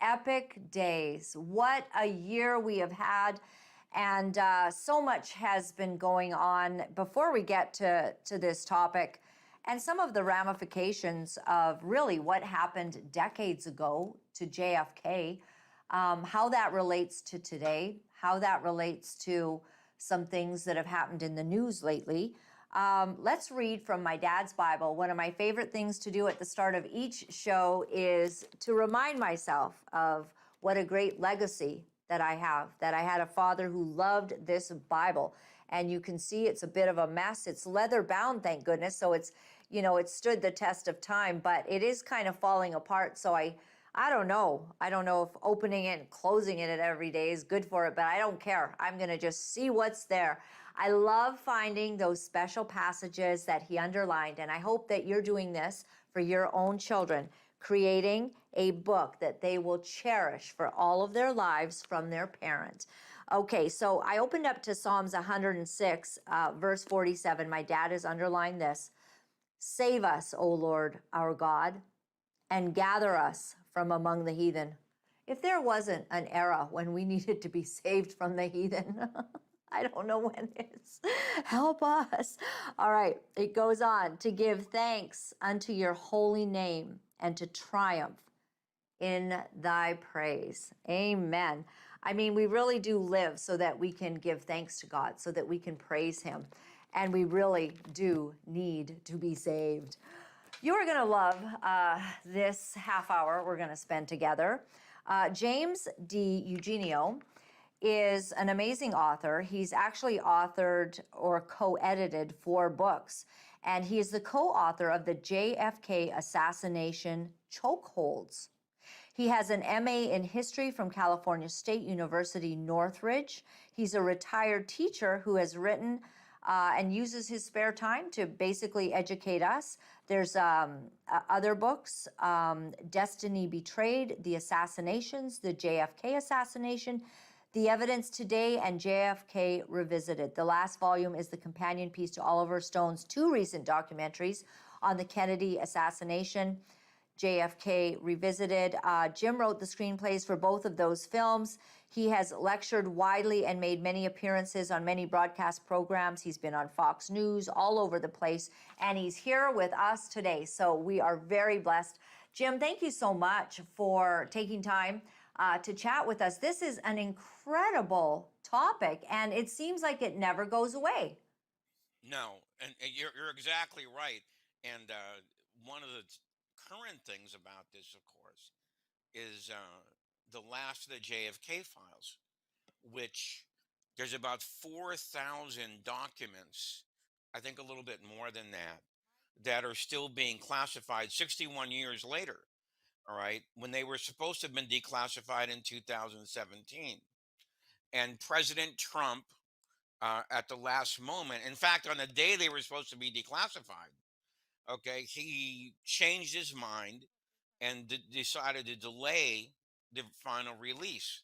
epic days. What a year we have had. And so much has been going on. Before we get to this topic and some of the ramifications of really what happened decades ago to JFK, how that relates to today, how that relates to some things that have happened in the news lately. Let's read from my dad's Bible. One of my favorite things to do at the start of each show is to remind myself of what a great legacy that I have, that I had a father who loved this Bible. And you can see it's a bit of a mess. It's leather bound, thank goodness. So it's, you know, it stood the test of time, but it is kind of falling apart. So I don't know. I don't know if opening it and closing it every day is good for it, but I don't care. I'm going to just see what's there. I love finding those special passages that he underlined, and I hope that you're doing this for your own children, creating a book that they will cherish for all of their lives from their parent. Okay, so I opened up to Psalms 106, verse 47. My dad has underlined this. Save us, O Lord, our God, and gather us from among the heathen. If there wasn't an era when we needed to be saved from the heathen, I don't know when it is. Help us. All right, it goes on to give thanks unto your holy name and to triumph in thy praise. Amen. I mean, we really do live so that we can give thanks to God, so that we can praise him. And we really do need to be saved. You are going to love this half hour we're going to spend together. James DiEuginio is an amazing author. He's actually authored or co-edited 4 books, and he is the co-author of the JFK Assassination Chokeholds. He has an MA in history from California State University, Northridge. He's a retired teacher who has written and uses his spare time to basically educate us. There's other books, Destiny Betrayed, The Assassinations, the JFK Assassination, The Evidence Today, and JFK Revisited. The last volume is the companion piece to Oliver Stone's 2 recent documentaries on the Kennedy Assassination, JFK Revisited. Jim wrote the screenplays for both of those films. He has lectured widely and made many appearances on many broadcast programs. He's been on Fox News, all over the place, and he's here with us today. So we are very blessed. Jim, thank you so much for taking time to chat with us. This is an incredible topic, and it seems like it never goes away. No, and you're exactly right. And one of the current things about this, of course, is the last of the JFK files, which there's about 4,000 documents, I think a little bit more than that, that are still being classified 61 years later, all right, when they were supposed to have been declassified in 2017. And President Trump, at the last moment, in fact, on the day they were supposed to be declassified, okay, he changed his mind and decided to delay the final release.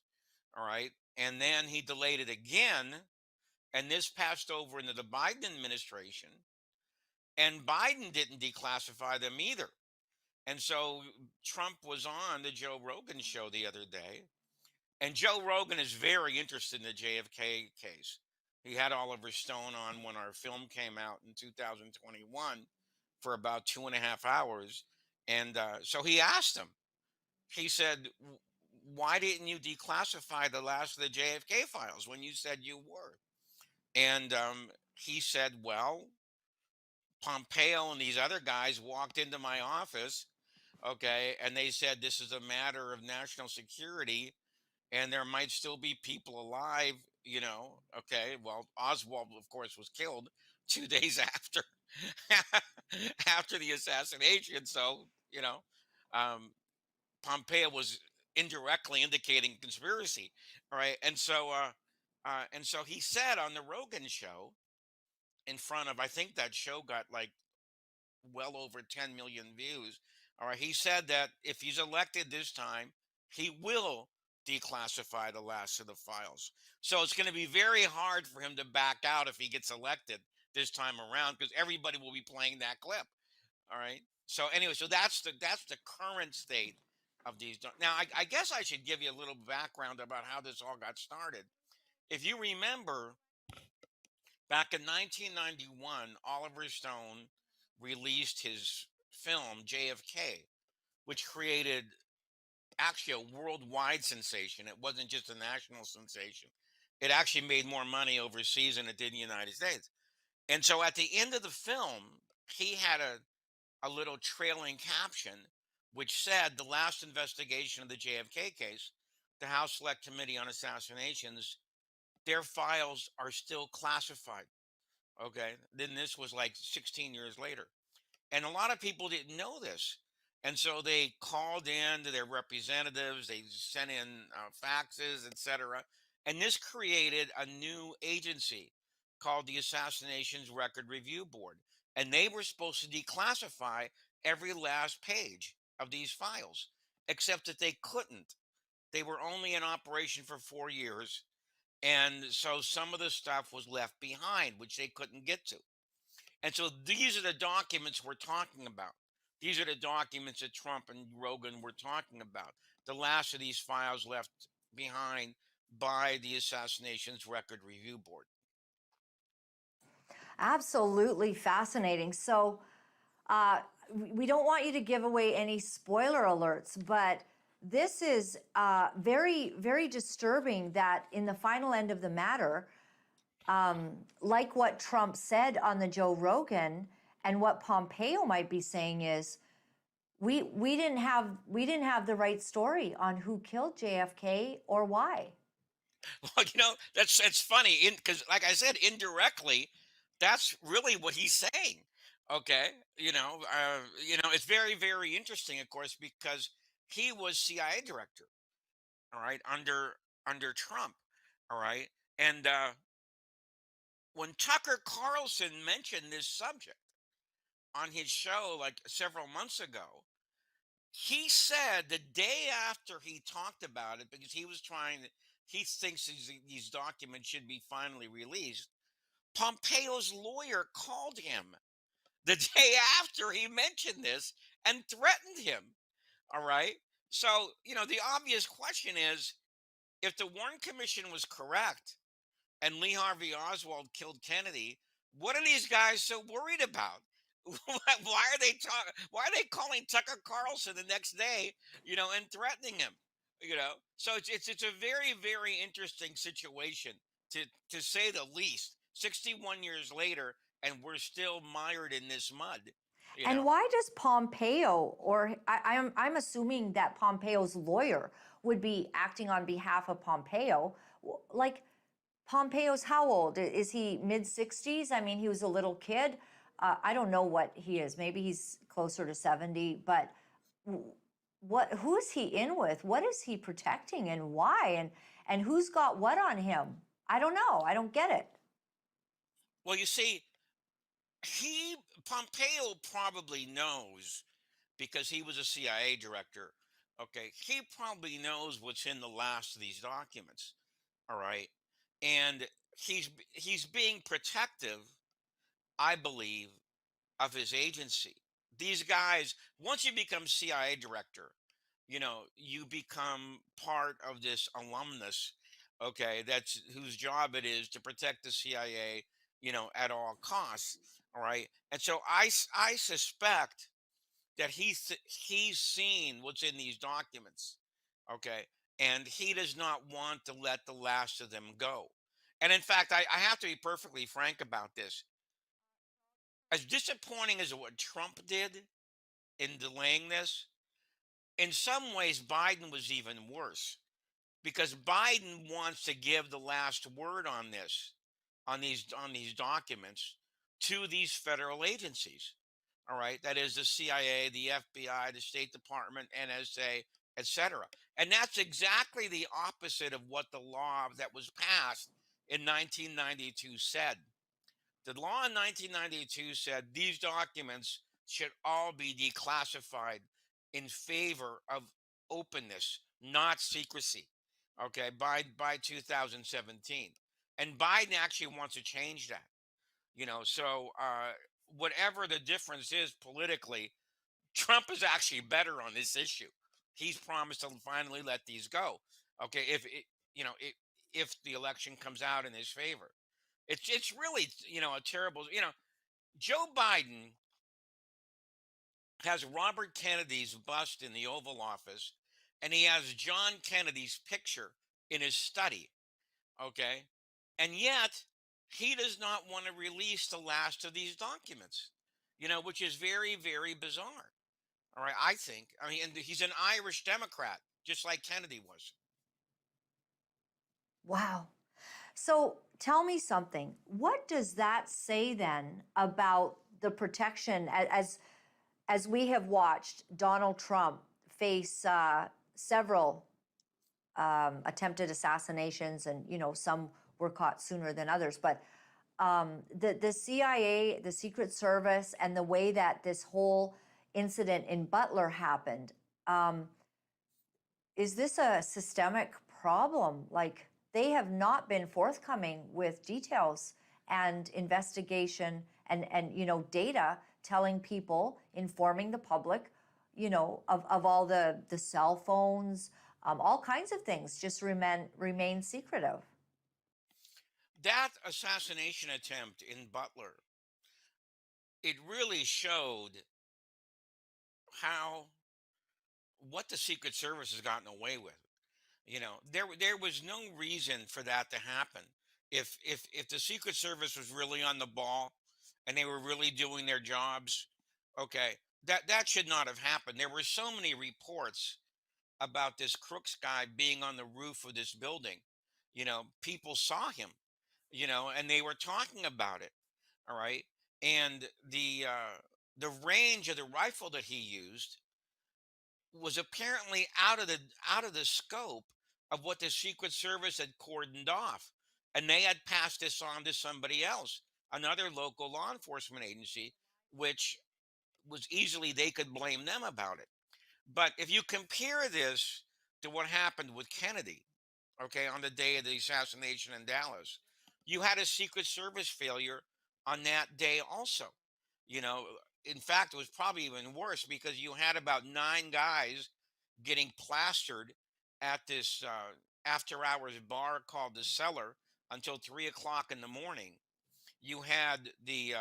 All right. And then he delayed it again. And this passed over into the Biden administration. And Biden didn't declassify them either. And so Trump was on the Joe Rogan show the other day. And Joe Rogan is very interested in the JFK case. He had Oliver Stone on when our film came out in 2021 for about 2.5 hours. And so he asked him, he said, why didn't you declassify the last of the JFK files when you said you were? And he said, well, Pompeo and these other guys walked into my office, okay, and they said this is a matter of national security and there might still be people alive, you know, okay. Well, Oswald, of course, was killed 2 days after after the assassination. So, you know, um, Pompeo was indirectly indicating conspiracy, all right? And so he said on the Rogan show, in front of, I think that show got like well over 10 million views. All right, he said that if he's elected this time, he will declassify the last of the files. So it's going to be very hard for him to back out if he gets elected this time around, because everybody will be playing that clip. All right. So anyway, so that's the current state of these. Now, I guess I should give you a little background about how this all got started. If you remember, back in 1991, Oliver Stone released his film JFK, which created actually a worldwide sensation. It wasn't just a national sensation. It actually made more money overseas than it did in the United States. And so at the end of the film, he had a little trailing caption which said the last investigation of the JFK case, the House Select Committee on Assassinations, their files are still classified. Okay. Then this was like 16 years later. And a lot of people didn't know this. And so they called in to their representatives, they sent in faxes, etc. And this created a new agency called the Assassinations Record Review Board. And they were supposed to declassify every last page of these files, except that they couldn't. They were only in operation for 4 years. And so some of the stuff was left behind, which they couldn't get to. And so these are the documents we're talking about. These are the documents that Trump and Rogan were talking about. The last of these files left behind by the Assassinations Record Review Board. Absolutely fascinating. So, uh, we don't want you to give away any spoiler alerts, but this is very, very disturbing that in the final end of the matter, like what Trump said on the Joe Rogan and what Pompeo might be saying is, we didn't have the right story on who killed JFK or why. Well, that's funny because, like I said, indirectly, that's really what he's saying. Okay, it's very, very interesting, of course, because he was CIA director. All right, under Trump. All right, and when Tucker Carlson mentioned this subject on his show like several months ago, he said the day after he talked about it, because he thinks these documents should be finally released. Pompeo's lawyer called him the day after he mentioned this and threatened him. All right. So, the obvious question is, if the Warren Commission was correct and Lee Harvey Oswald killed Kennedy, what are these guys so worried about? Why are they calling Tucker Carlson the next day, and threatening him? So it's a very, very interesting situation, to to say the least. 61 years later, and we're still mired in this mud. You And know. why does Pompeo, or I'm assuming that Pompeo's lawyer would be acting on behalf of Pompeo? Like, Pompeo's how old? Is he mid 60s? I mean, he was a little kid. I don't know what he is. Maybe he's closer to 70. But who is he in with? What is he protecting, and why? And who's got what on him? I don't know. I don't get it. Well, you see, he Pompeo probably knows, because he was a CIA director. Okay, he probably knows what's in the last of these documents. All right, and he's being protective, I believe, of his agency. These guys, once you become CIA director, you become part of this alumnus. Okay, that's whose job it is to protect the CIA, at all costs. All right, and so I suspect that he's seen what's in these documents. Okay, and he does not want to let the last of them go. And in fact, I have to be perfectly frank about this. As disappointing as what Trump did in delaying this, in some ways Biden was even worse, because Biden wants to give the last word on this, on these documents, to these federal agencies. All right, that is the CIA, the FBI, the State Department, NSA, etc. And that's exactly the opposite of what the law that was passed in 1992 said. The law in 1992 said these documents should all be declassified in favor of openness, not secrecy. Okay, by 2017, and Biden actually wants to change that. So whatever the difference is politically, Trump is actually better on this issue. he's promised to finally let these go. Okay, if it, you know, if the election comes out in his favor, it's really, a terrible. Joe Biden has Robert Kennedy's bust in the Oval Office, and he has John Kennedy's picture in his study. Okay, and yet he does not want to release the last of these documents. Which is very, very bizarre. All right, I think. I mean, and he's an Irish Democrat, just like Kennedy was. Wow. So tell me something. What does that say then about the protection as we have watched Donald Trump face several attempted assassinations, and some were caught sooner than others. But the CIA, the Secret Service, and the way that this whole incident in Butler happened, is this a systemic problem? Like, they have not been forthcoming with details and investigation and data telling people, informing the public, of all the cell phones, all kinds of things just remain secretive. That assassination attempt in Butler, it really showed how what the Secret Service has gotten away with. There was no reason for that to happen. If the Secret Service was really on the ball and they were really doing their jobs, okay, that should not have happened. There were so many reports about this Crooks guy being on the roof of this building. People saw him, and they were talking about it. All right, and the range of the rifle that he used was apparently out of the scope of what the Secret Service had cordoned off, and they had passed this on to somebody else, another local law enforcement agency, which was easily they could blame them about it. But if you compare this to what happened with Kennedy, okay, on the day of the assassination in Dallas, you had a Secret Service failure on that day also. You know, in fact, it was probably even worse because you had about nine guys getting plastered at this after hours bar called the Cellar until 3 o'clock in the morning. You had the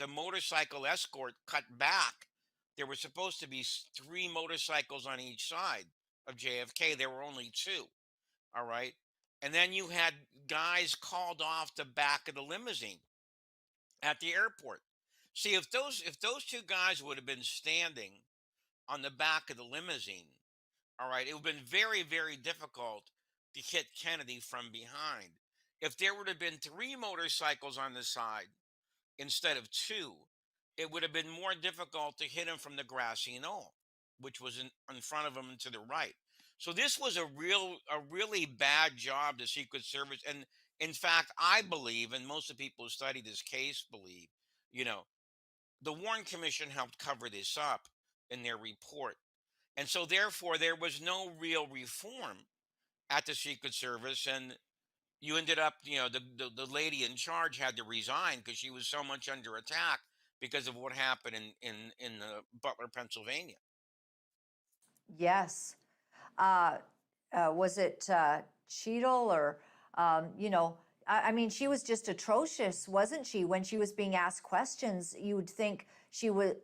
motorcycle escort cut back. There were supposed to be three motorcycles on each side of JFK. There were only two. All right. And then you had guys called off the back of the limousine at the airport. See, if those two guys would have been standing on the back of the limousine, all right, it would have been very, very difficult to hit Kennedy from behind. If there would have been three motorcycles on the side instead of two, it would have been more difficult to hit him from the grassy knoll, which was in front of him and to the right. So this was a really bad job the Secret Service, and in fact, I believe, and most of the people who study this case believe, you know, the Warren Commission helped cover this up in their report, and so therefore there was no real reform at the Secret Service, and you ended up, the lady in charge had to resign because she was so much under attack because of what happened in Butler, Pennsylvania. Yes. Uh, was it Cheadle or, I mean, she was just atrocious, wasn't she? When she was being asked questions, you would think she would,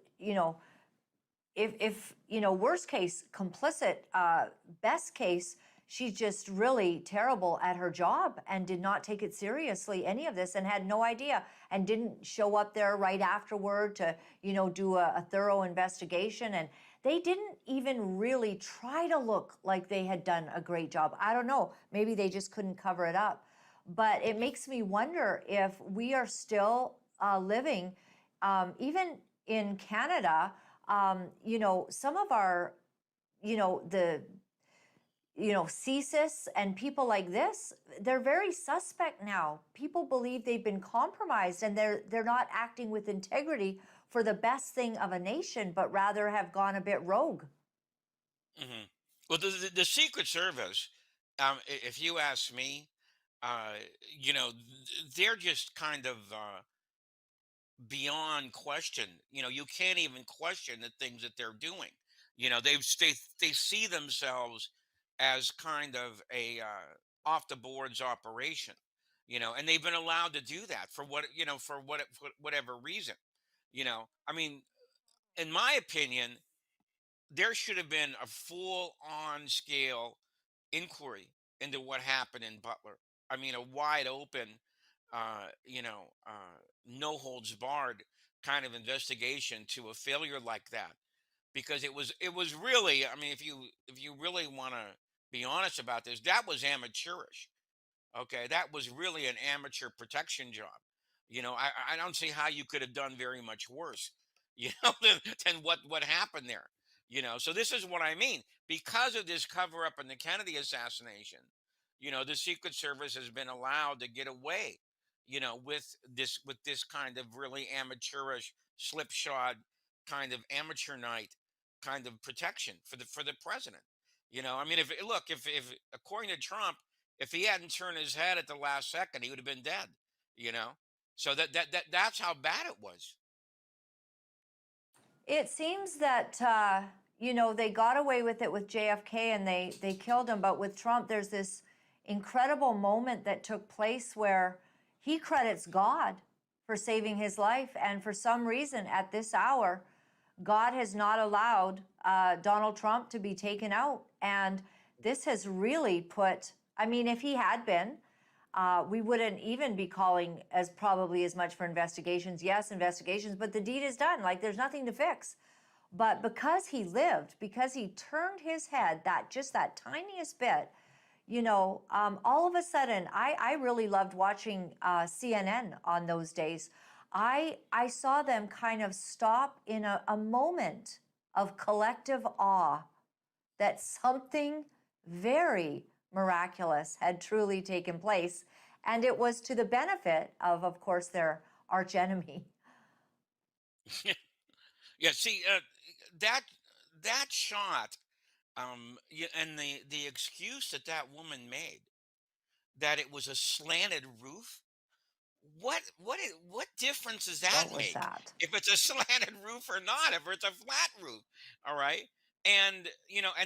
if worst case, complicit, best case, she's just really terrible at her job and did not take it seriously, any of this, and had no idea, and didn't show up there right afterward to do a thorough investigation. And they didn't even really try to look like they had done a great job. I don't know, maybe they just couldn't cover it up. But it makes me wonder if we are still living, even in Canada, some of our, the, CSIS and people like this, they're very suspect now. People believe they've been compromised, and they're not acting with integrity for the best thing of a nation, but rather have gone a bit rogue. hmm Well, the Secret Service, if you ask me, uh, they're just kind of beyond question. You can't even question the things that they're doing. They see themselves as kind of a off the boards operation, and they've been allowed to do that for for whatever reason. I mean, in my opinion, there should have been a full on scale inquiry into what happened in Butler. I mean, a wide open, no holds barred kind of investigation to a failure like that, because it was really, I mean, if you really want to be honest about this, that was amateurish. Okay, that was really an amateur protection job. I don't see how you could have done very much worse, than what happened there. So this is what I mean. Because of this cover up in the Kennedy assassination, the Secret Service has been allowed to get away, with this kind of really amateurish, slipshod kind of amateur night kind of protection for the president. I mean, if according to Trump, if he hadn't turned his head at the last second, he would have been dead. You know, so that's how bad it was. It seems that they got away with it with JFK and they killed him, but with Trump, there's this incredible moment that took place where he credits God for saving his life, and for some reason, at this hour, God has not allowed Donald Trump to be taken out, and this has really put. I mean, if he had been, we wouldn't even be calling as probably as much for investigations. Yes, investigations, but the deed is done. Like, there's nothing to fix. But because he lived, because he turned his head that tiniest bit, all of a sudden, I really loved watching CNN on those days. I saw them kind of stop in a moment of collective awe that something very miraculous had truly taken place. And it was to the benefit of course, their archenemy. Yeah. See, that that shot, and the excuse that woman made, that it was a slanted roof. What difference does that What was make that? if it's a slanted roof or not? If it's a flat roof, all right. And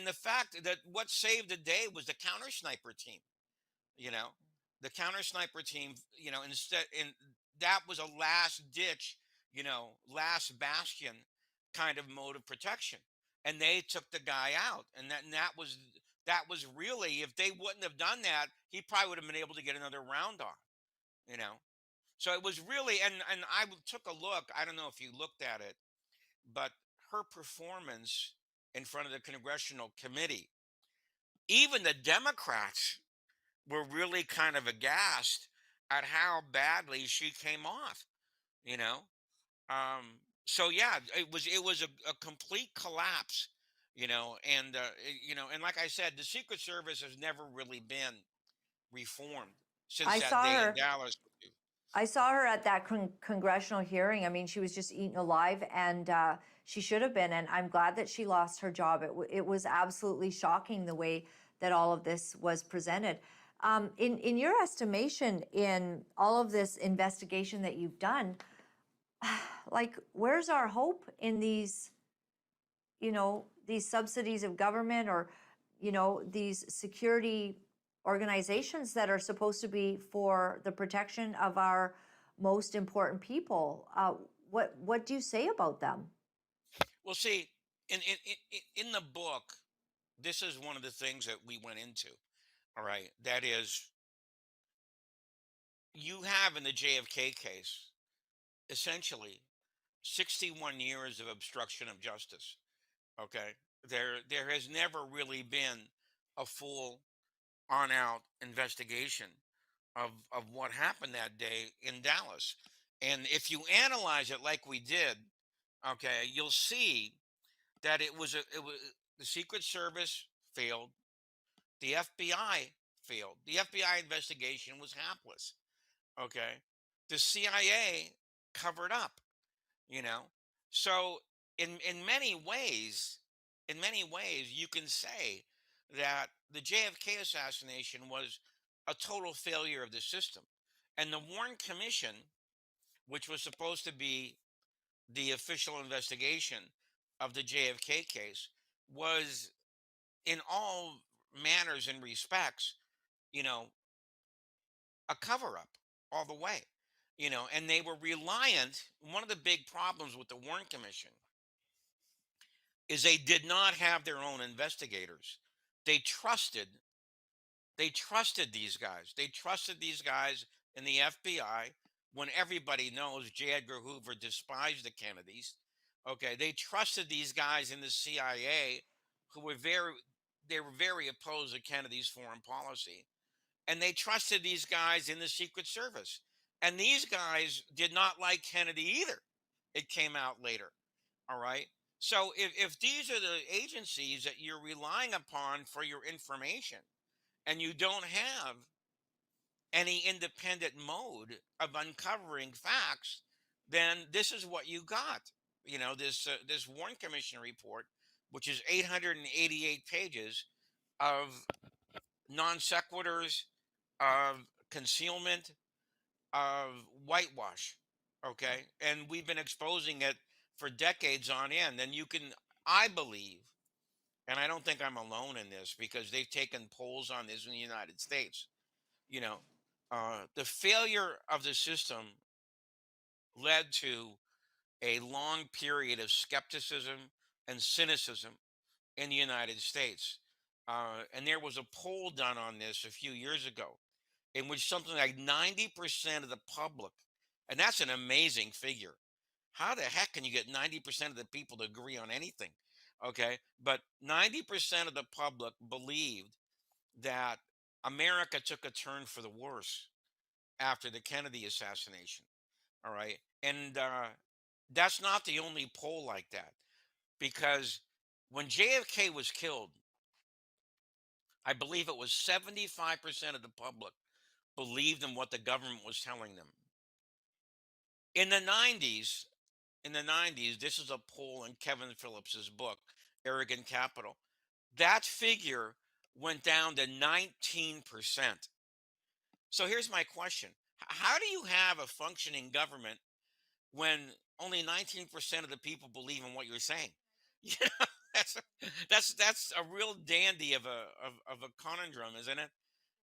the fact that what saved the day was the counter sniper team. you know the counter sniper team, instead, and that was a last ditch, last bastion kind of mode of protection, and they took the guy out, and that was really, if they wouldn't have done that, he probably would have been able to get another round off. you know so it was really, and took a look. I don't know if you looked at it, but her performance in front of the congressional committee, even the Democrats were really kind of aghast at how badly she came off. You know, so yeah, it was a complete collapse. And like I said, the Secret Service has never really been reformed since I that saw day in her. Dallas. I saw her at that congressional hearing. I mean, she was just eaten alive, and she should have been. And I'm glad that she lost her job. It was absolutely shocking the way that all of this was presented. In your estimation, in all of this investigation that you've done, like, where's our hope in these subsidies of government, or these security organizations that are supposed to be for the protection of our most important people? What do you say about them? Well, see, in the book, this is one of the things that we went into. All right, that is, you have in the JFK case essentially 61 years of obstruction of justice. Okay, there has never really been a full on out investigation of what happened that day in Dallas. And if you analyze it like we did, okay, you'll see that it was the Secret Service failed, the FBI failed. The FBI investigation was hapless. Okay, the CIA covered up. you know so in many ways you can say that the JFK assassination was a total failure of the system, and the Warren Commission, which was supposed to be the official investigation of the JFK case, was in all manners and respects, you know, a cover up all the way, and they were reliant. One of the big problems with the Warren Commission is they did not have their own investigators. They trusted these guys. They trusted these guys in the FBI when everybody knows J. Edgar Hoover despised the Kennedys. Okay, they trusted these guys in the CIA who were very opposed to Kennedy's foreign policy. And they trusted these guys in the Secret Service. And these guys did not like Kennedy either. It came out later. All right. So if these are the agencies that you're relying upon for your information, and you don't have any independent mode of uncovering facts, then this is what you got. This Warren Commission report, which is 888 pages of non sequiturs, of concealment, of whitewash. Okay, and we've been exposing it for decades on end. And I believe, and I don't think I'm alone in this because they've taken polls on this in the United States. You know, the failure of the system led to a long period of skepticism and cynicism in the United States. And there was a poll done on this a few years ago in which something like 90% of the public, and that's an amazing figure. How the heck can you get 90% of the people to agree on anything? Okay. But 90% of the public believed that America took a turn for the worse after the Kennedy assassination. All right. And that's not the only poll like that, because when JFK was killed, I believe it was 75% of the public believed in what the government was telling them. In the 90s, this is a poll in Kevin Phillips's book, Arrogant Capital. That figure went down to 19%. So here's my question. How do you have a functioning government when only 19% of the people believe in what you're saying? You know, that's a real dandy of a conundrum, isn't it?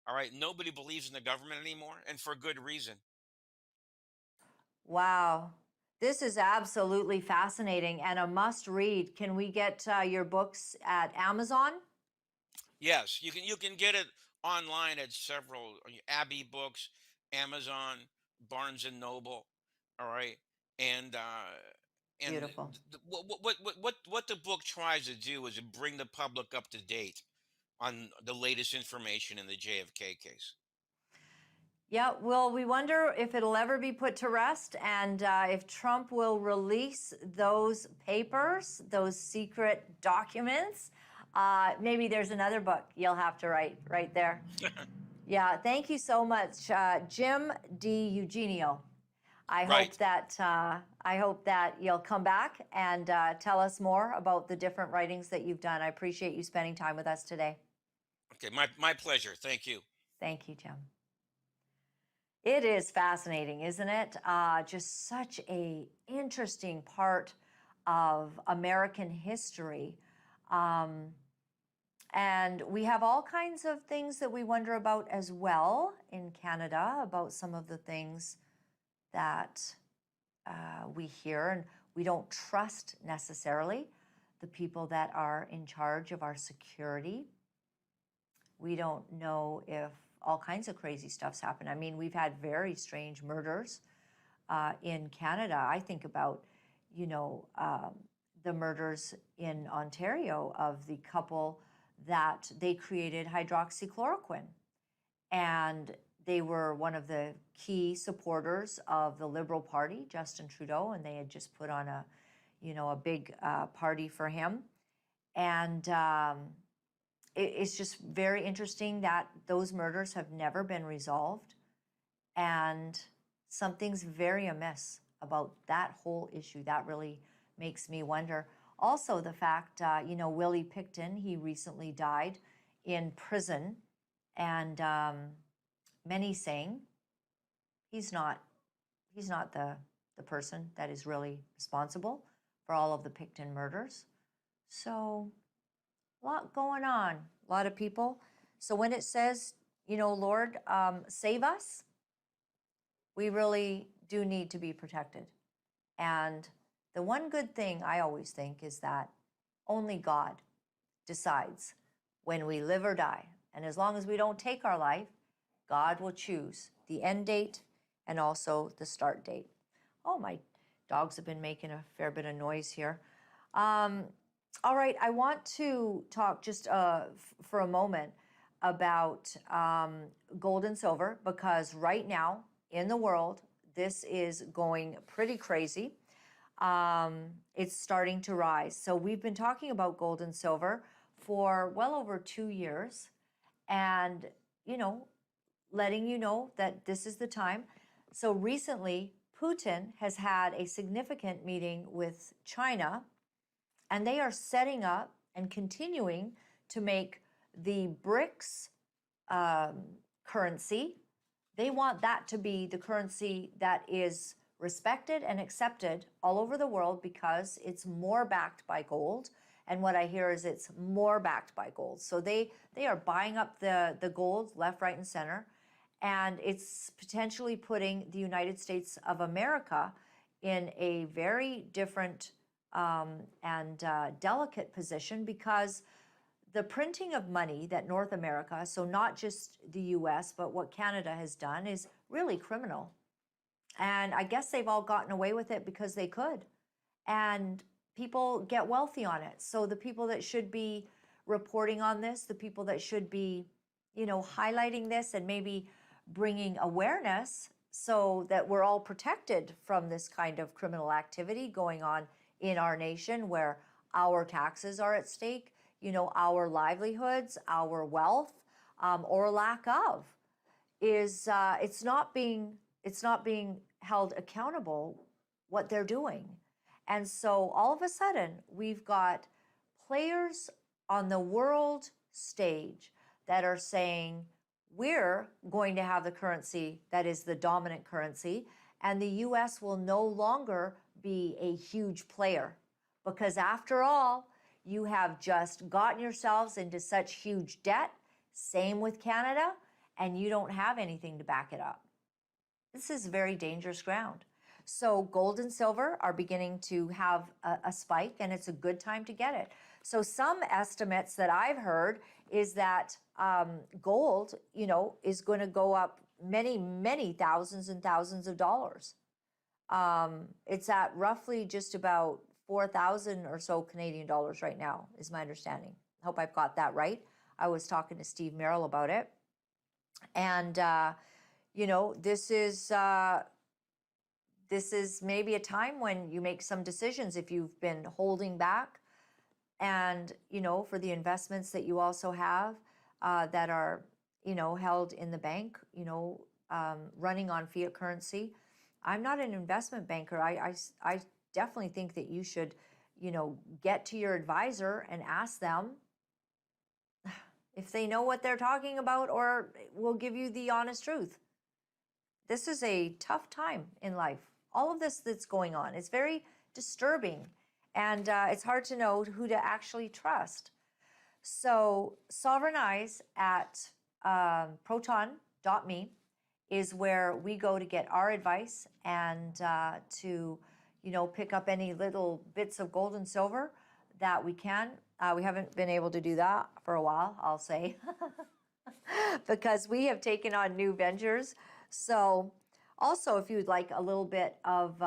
All right, nobody believes in the government anymore, and for good reason. Wow. This is absolutely fascinating and a must read. Can we get your books at Amazon? Yes, you can get it online at several Abbey Books, Amazon, Barnes and Noble. All right, and Beautiful. what the book tries to do is bring the public up to date on the latest information in the JFK case. Yeah, well, we wonder if it'll ever be put to rest and if Trump will release those papers, those secret documents. Maybe there's another book you'll have to write right there. Yeah, thank you so much, Jim DiEuginio. Right. I hope that you'll come back and tell us more about the different writings that you've done. I appreciate you spending time with us today. Okay, my pleasure. Thank you. Thank you, Jim. It is fascinating, isn't it? Just such a interesting part of American history. Um, and we have all kinds of things that we wonder about as well in Canada, about some of the things that we hear and we don't trust necessarily the people that are in charge of our security. We don't know if all kinds of crazy stuff's happened. I mean, we've had very strange murders in Canada. I think about, the murders in Ontario of the couple that they created hydroxychloroquine. And they were one of the key supporters of the Liberal Party, Justin Trudeau, and they had just put on a big party for him. And it's just very interesting that those murders have never been resolved. And something's very amiss about that whole issue. That really makes me wonder. Also, the fact, Willie Pickton, he recently died in prison. And many saying he's not the person that is really responsible for all of the Pickton murders. So A lot going on, a lot of people. So when it says, Lord, save us, we really do need to be protected. And the one good thing I always think is that only God decides when we live or die. And as long as we don't take our life, God will choose the end date and also the start date. Oh, my dogs have been making a fair bit of noise here. All right, I want to talk just for a moment about gold and silver, because right now in the world, this is going pretty crazy. It's starting to rise. So we've been talking about gold and silver for well over 2 years, and, letting you know that this is the time. So recently, Putin has had a significant meeting with China, and they are setting up and continuing to make the BRICS currency. They want that to be the currency that is respected and accepted all over the world because it's more backed by gold. And what I hear is it's more backed by gold. So they are buying up the gold left, right, and center. And it's potentially putting the United States of America in a very different and delicate position, because the printing of money that North America, so not just the US, but what Canada has done, is really criminal. And I guess they've all gotten away with it because they could. And people get wealthy on it. So the people that should be reporting on this, the people that should be, highlighting this and maybe bringing awareness so that we're all protected from this kind of criminal activity going on in our nation, where our taxes are at stake, our livelihoods, our wealth, or lack of, is it's not being held accountable what they're doing. And so all of a sudden, we've got players on the world stage that are saying, we're going to have the currency that is the dominant currency, and the US will no longer be a huge player. Because after all, you have just gotten yourselves into such huge debt, same with Canada, and you don't have anything to back it up. This is very dangerous ground. So gold and silver are beginning to have a spike, and it's a good time to get it. So some estimates that I've heard is that gold, is going to go up many, many thousands and thousands of dollars. It's at roughly just about 4,000 or so Canadian dollars right now, is my understanding. I hope I've got that right. I was talking to Steve Merrill about it. And, this is maybe a time when you make some decisions if you've been holding back, and, for the investments that you also have that are, held in the bank, running on fiat currency. I'm not an investment banker. I definitely think that you should, get to your advisor and ask them if they know what they're talking about, or will give you the honest truth. This is a tough time in life. All of this that's going on, it's very disturbing, and it's hard to know who to actually trust. So Sovereignize at proton.me is where we go to get our advice and to, pick up any little bits of gold and silver that we can. We haven't been able to do that for a while, I'll say, because we have taken on new ventures. So also, if you'd like a little bit of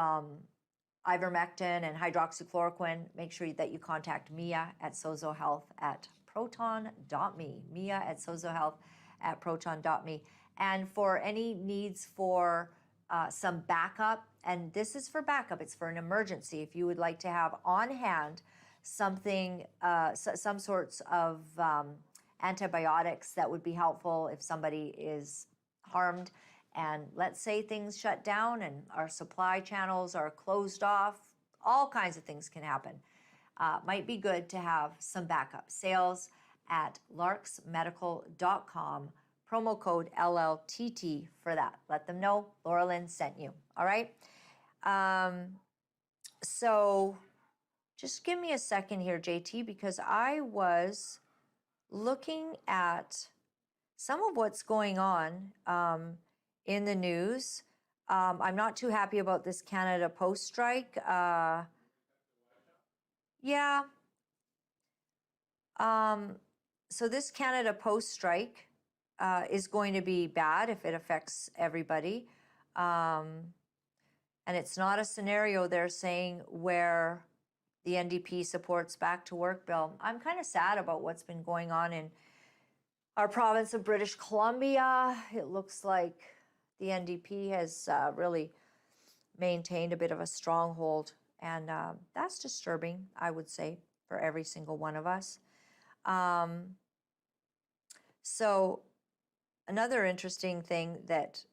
Ivermectin and hydroxychloroquine, make sure that you contact Mia at SozoHealth at proton.me. Mia at SozoHealth at proton.me. And for any needs for some backup, and this is for backup, it's for an emergency. If you would like to have on hand something, some sorts of antibiotics that would be helpful if somebody is harmed, and let's say things shut down and our supply channels are closed off, all kinds of things can happen. Might be good to have some backup. Sales at larksmedical.com, promo code LLTT for that. Let them know Laura-Lynn sent you, all right? So just give me a second here, JT, because I was looking at some of what's going on in the news. I'm not too happy about this Canada Post strike. Yeah. So this Canada Post strike is going to be bad if it affects everybody. And it's not a scenario they're saying where the NDP supports back to work bill. I'm kind of sad about what's been going on in our province of British Columbia. It looks like the NDP has really maintained a bit of a stronghold, and that's disturbing, I would say, for every single one of us. So another interesting thing that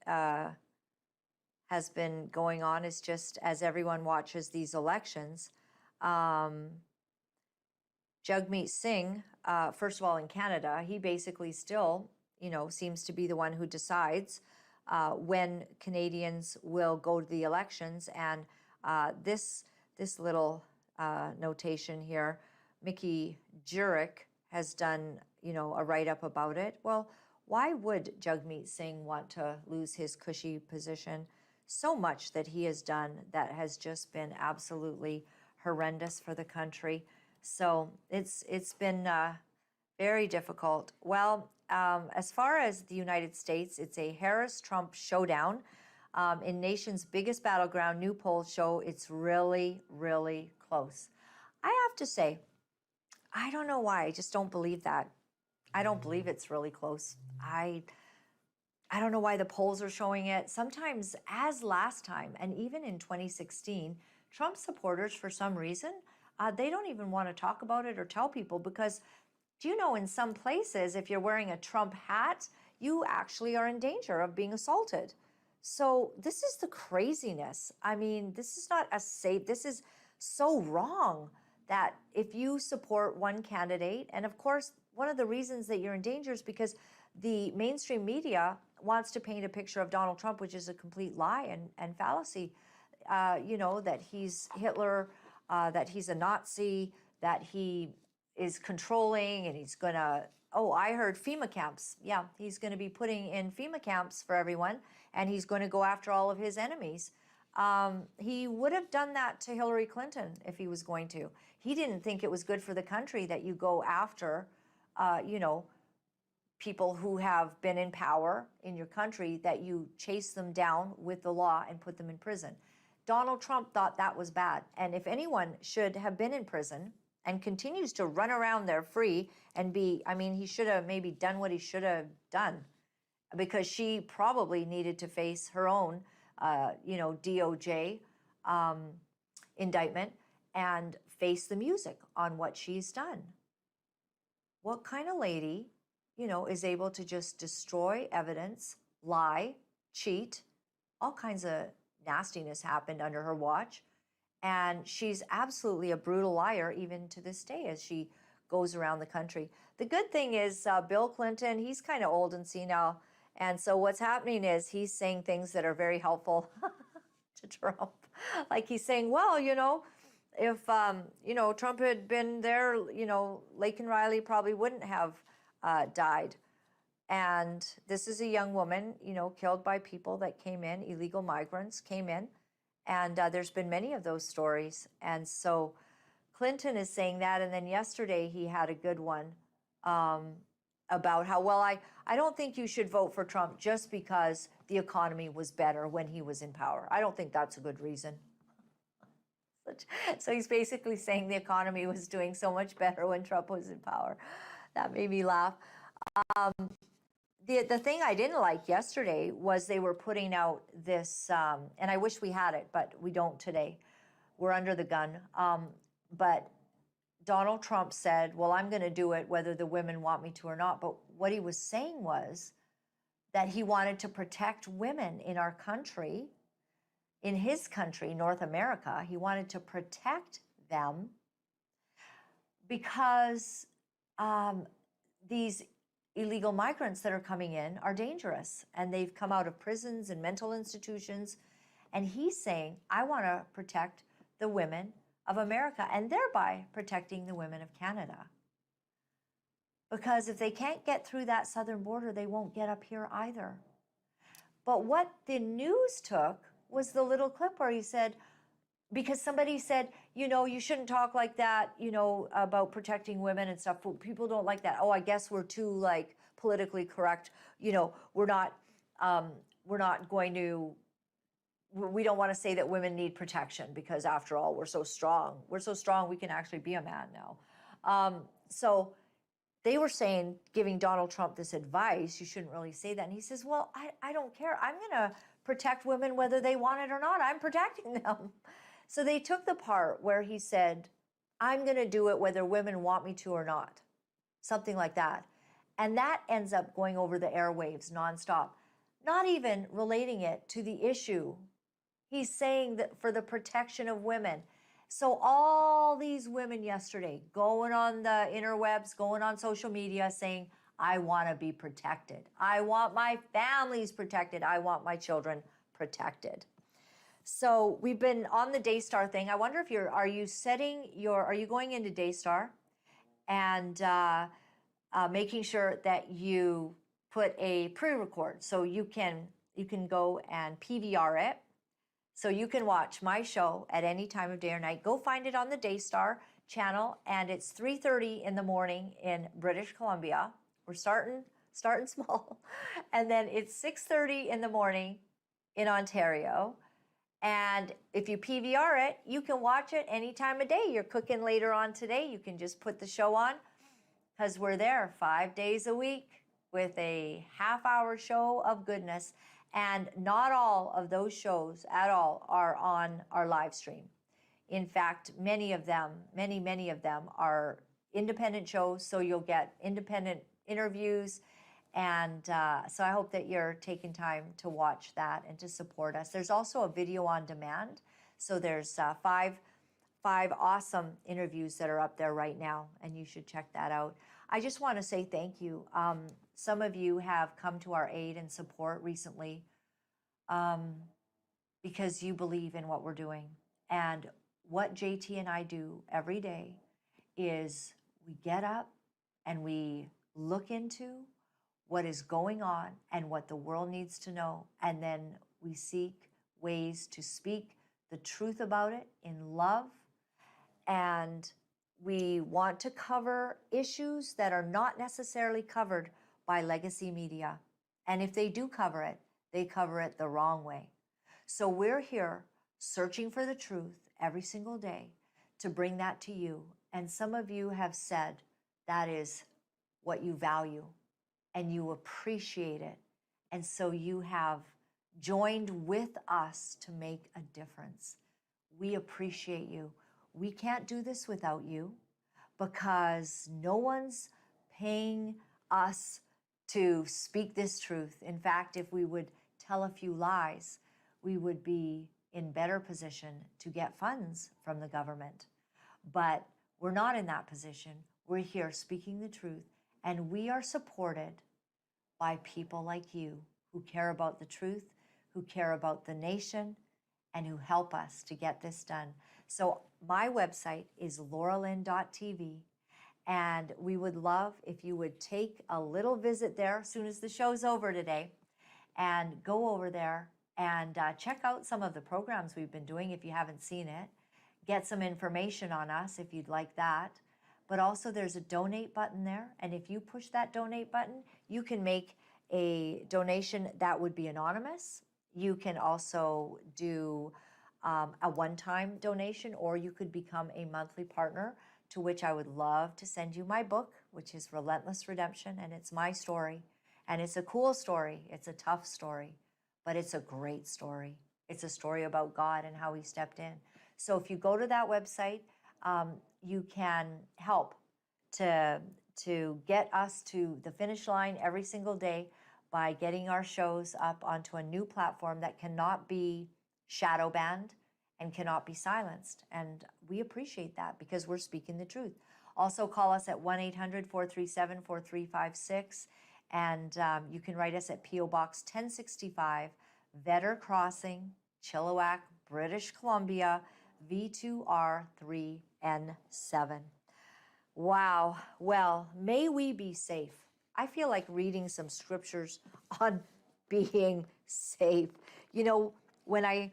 has been going on is just as everyone watches these elections, Jagmeet Singh, first of all, in Canada, he basically still, seems to be the one who decides when Canadians will go to the elections. And this little notation here, Mickey Jurek has done, a write-up about it. Well, why would Jagmeet Singh want to lose his cushy position? So much that he has done that has just been absolutely horrendous for the country. So it's been very difficult. Well, as far as the United States, it's a Harris-Trump showdown. In nation's biggest battleground, new polls show it's really, really close. I have to say, I don't know why. I just don't believe that. I don't believe it's really close. I don't know why the polls are showing it. Sometimes, as last time, and even in 2016, Trump supporters, for some reason, they don't even want to talk about it or tell people because, do you know, in some places, if you're wearing a Trump hat, you actually are in danger of being assaulted. So this is the craziness. I mean, this is not a safe, this is so wrong that if you support one candidate, and of course, one of the reasons that you're in danger is because the mainstream media wants to paint a picture of Donald Trump, which is a complete lie and fallacy. That he's Hitler, that he's a Nazi, that he is controlling, and he's going to, I heard FEMA camps. Yeah, he's going to be putting in FEMA camps for everyone, and he's going to go after all of his enemies. He would have done that to Hillary Clinton if he was going to. He didn't think it was good for the country that you go after, people who have been in power in your country, that you chase them down with the law and put them in prison. Donald Trump thought that was bad. And if anyone should have been in prison and continues to run around there free and he should have maybe done what he should have done, because she probably needed to face her own, DOJ indictment and face the music on what she's done. What kind of lady, is able to just destroy evidence, lie, cheat? All kinds of nastiness happened under her watch. And she's absolutely a brutal liar even to this day as she goes around the country. The good thing is Bill Clinton, he's kind of old and senile. And so what's happening is he's saying things that are very helpful to Trump. Like he's saying, well, if, Trump had been there, Laken Riley probably wouldn't have died. And this is a young woman, killed by people that came in, illegal migrants came in. And there's been many of those stories. And so Clinton is saying that. And then yesterday he had a good one about how, well, I don't think you should vote for Trump just because the economy was better when he was in power. I don't think that's a good reason. So he's basically saying the economy was doing so much better when Trump was in power. That made me laugh. The thing I didn't like yesterday was they were putting out this, and I wish we had it, but we don't today. We're under the gun. But Donald Trump said, well, I'm going to do it whether the women want me to or not. But what he was saying was that he wanted to protect women in our country, in his country, North America. He wanted to protect them because these illegal migrants that are coming in are dangerous, and they've come out of prisons and mental institutions. And he's saying, I want to protect the women of America, and thereby protecting the women of Canada. because if they can't get through that southern border, they won't get up here either. But what the news took was the little clip where he said, because somebody said, you shouldn't talk like that, about protecting women and stuff. People don't like that. Oh, I guess we're too like politically correct. We're not going to, we don't want to say that women need protection because after all, we're so strong. We're so strong, we can actually be a man now. So they were saying, giving Donald Trump this advice, you shouldn't really say that. And he says, well, I don't care. I'm going to protect women whether they want it or not. I'm protecting them. So they took the part where he said, I'm going to do it whether women want me to or not. Something like that. And that ends up going over the airwaves nonstop, not even relating it to the issue. He's saying that for the protection of women. So all these women yesterday going on the interwebs, going on social media saying, I want to be protected. I want my families protected. I want my children protected. So we've been on the Daystar thing. I wonder if are you going into Daystar and making sure that you put a pre-record so you can go and PVR it. So you can watch my show at any time of day or night. Go find it on the Daystar channel, and it's 3:30 in the morning in British Columbia. We're starting small. And then it's 6:30 in the morning in Ontario. And if you PVR it, you can watch it any time of day. You're cooking later on today, you can just put the show on, because we're there 5 days a week with a half-hour show of goodness. And not all of those shows at all are on our live stream. In fact, many of them are independent shows, so you'll get independent interviews. And so I hope that you're taking time to watch that and to support us. There's also a video on demand. So there's five awesome interviews that are up there right now, and you should check that out. I just want to say thank you. Some of you have come to our aid and support recently because you believe in what we're doing. And what JT and I do every day is we get up and we look into what is going on and what the world needs to know. And then we seek ways to speak the truth about it in love. And we want to cover issues that are not necessarily covered by legacy media. And if they do cover it, they cover it the wrong way. So we're here searching for the truth every single day to bring that to you. And some of you have said that is what you value and you appreciate it. And so you have joined with us to make a difference. We appreciate you. We can't do this without you because no one's paying us to speak this truth. In fact, if we would tell a few lies, we would be in better position to get funds from the government. But we're not in that position. We're here speaking the truth, and we are supported by people like you who care about the truth, who care about the nation, and who help us to get this done. So my website is Laura-Lynn.tv, and we would love if you would take a little visit there as soon as the show's over today and go over there and check out some of the programs we've been doing if you haven't seen it. Get some information on us if you'd like that. But also there's a donate button there, and if you push that donate button, you can make a donation that would be anonymous. You can also do a one-time donation, or you could become a monthly partner, to which I would love to send you my book, which is Relentless Redemption, and it's my story. And it's a cool story. It's a tough story, but it's a great story. It's a story about God and how he stepped in. So if you go to that website, you can help to get us to the finish line every single day by getting our shows up onto a new platform that cannot be shadow banned and cannot be silenced. And we appreciate that because we're speaking the truth. Also call us at 1-800-437-4356. And you can write us at P.O. Box 1065, Vedder Crossing, Chilliwack, British Columbia, V2R3N7. Wow. Well, may we be safe. I feel like reading some scriptures on being safe. You know, when I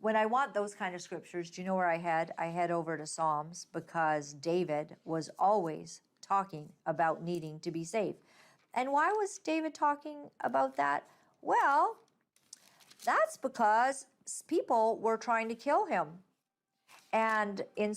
want those kind of scriptures, do you know where I head? I head over to Psalms, because David was always talking about needing to be safe. And why was David talking about that? Well, that's because people were trying to kill him. And in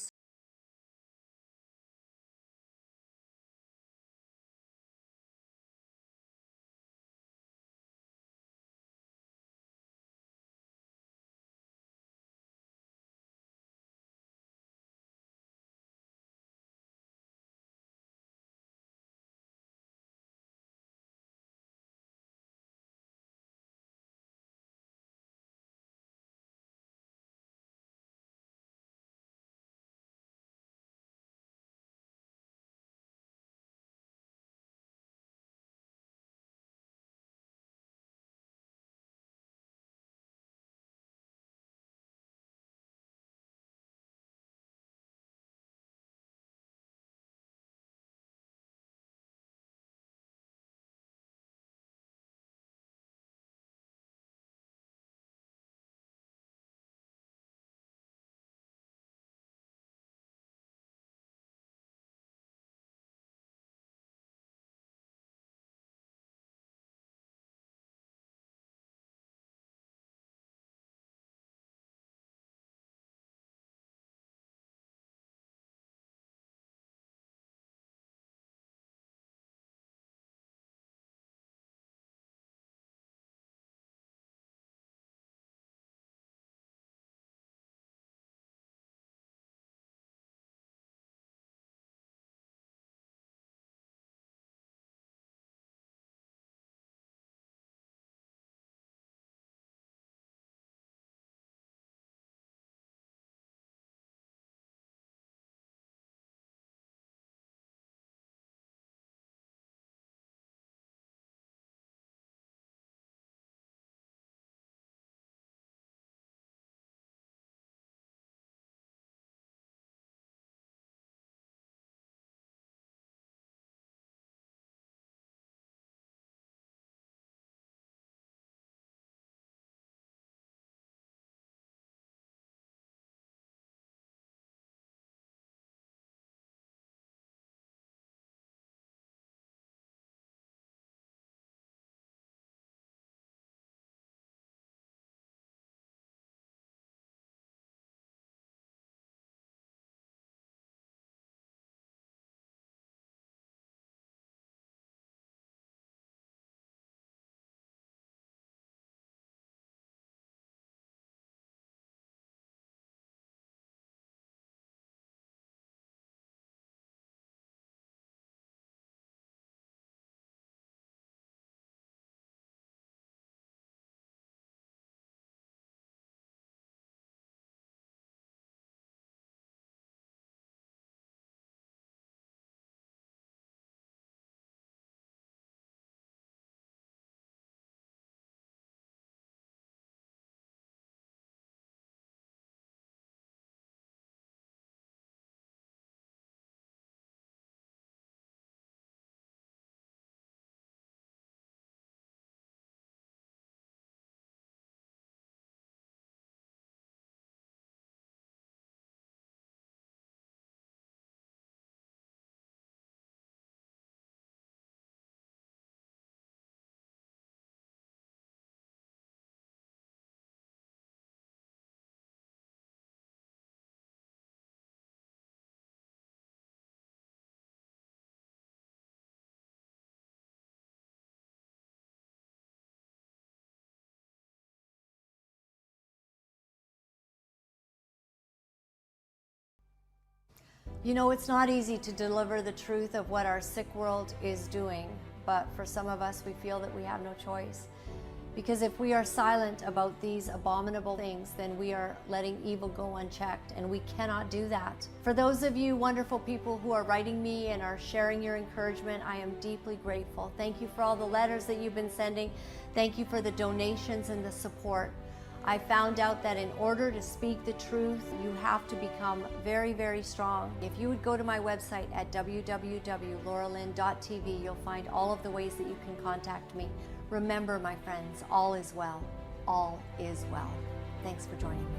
you know, it's not easy to deliver the truth of what our sick world is doing, but for some of us, we feel that we have no choice. Because if we are silent about these abominable things, then we are letting evil go unchecked, and we cannot do that. For those of you wonderful people who are writing me and are sharing your encouragement, I am deeply grateful. Thank you for all the letters that you've been sending. Thank you for the donations and the support. I found out that in order to speak the truth, you have to become very, very strong. If you would go to my website at www.lauralynn.tv, you'll find all of the ways that you can contact me. Remember, my friends, all is well. All is well. Thanks for joining me.